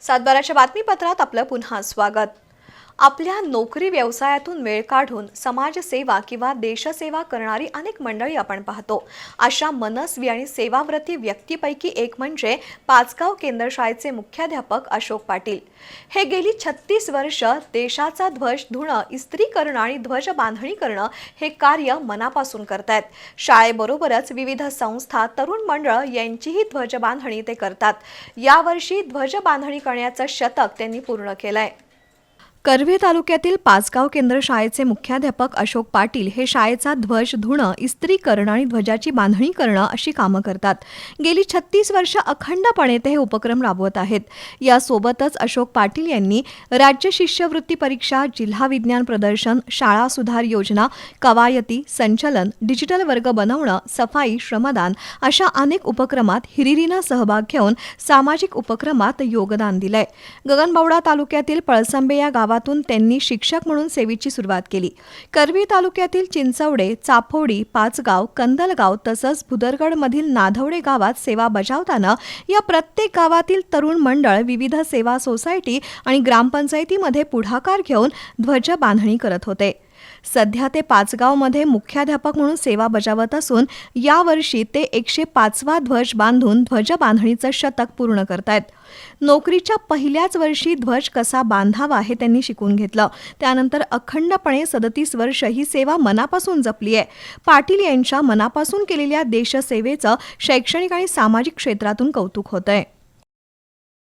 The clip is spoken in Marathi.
सातबाराच्या बातमीपत्रात आपलं पुन्हा स्वागत। आपल्या नोकरी व्यवसायातून वेळ काढून समाजसेवा किंवा देशसेवा करणारी अनेक मंडळी आपण पाहतो। अशा मनस्वी आणि सेवाव्रती व्यक्तीपैकी एक म्हणजे पाचगाव केंद्र शाळेचे मुख्याध्यापक अशोक पाटील। हे गेली 36 वर्ष देशाचा ध्वज धुणं, इस्त्री करणं आणि ध्वज बांधणी करणं हे कार्य मनापासून करतात। शाळेबरोबरच विविध संस्था, तरुण मंडळ यांचीही ध्वज बांधणी ते करतात। यावर्षी ध्वज बांधणी करण्याचं शतक त्यांनी पूर्ण केलंय। करवीर तालुक्यातील पाचगाव केंद्र शाळेचे मुख्याध्यापक अशोक पाटील हे शाळेचा ध्वज धुणं, इस्त्री करणं आणि ध्वजाची बांधणी करणं अशी कामं करतात। गेली 36 वर्ष अखंडपणे ते हे उपक्रम राबवत आहेत। यासोबतच अशोक पाटील यांनी राज्य शिष्यवृत्ती परीक्षा, जिल्हा विज्ञान प्रदर्शन, शाळा सुधार योजना, कवायती, संचलन, डिजिटल वर्ग बनवणं, सफाई, श्रमदान अशा अनेक उपक्रमात हिरिरीनं सहभाग घेऊन सामाजिक उपक्रमात योगदान दिलंय। गगनबावडा तालुक्यातील पळसंबे या गावातून त्यांनी शिक्षक म्हणून सेवेची सुरुवात केली। करवीर तालुक्यातील चिंचवडे, चाफोडी, पाचगाव, कंदलगाव तसंच भुदरगडमधील नाधवडे गावात सेवा बजावताना या प्रत्येक गावातील तरुण मंडळ विविध सेवा सोसायटी आणि ग्रामपंचायतीमध्ये पुढाकार घेऊन ध्वज बांधणी करत होते। सध्या ते पाचगावमध्ये मुख्याध्यापक म्हणून सेवा बजावत असून यावर्षी ते 105वा ध्वज बांधून ध्वज बांधणीचं शतक पूर्ण करतायत। नोकरीच्या पहिल्याच वर्षी ध्वज कसा बांधावा हे त्यांनी शिकून घेतलं। त्यानंतर अखंडपणे 37 वर्ष ही सेवा मनापासून जपली आहे। पाटील यांच्या मनापासून केलेल्या देशसेवेचं शैक्षणिक आणि सामाजिक क्षेत्रातून कौतुक होतंय।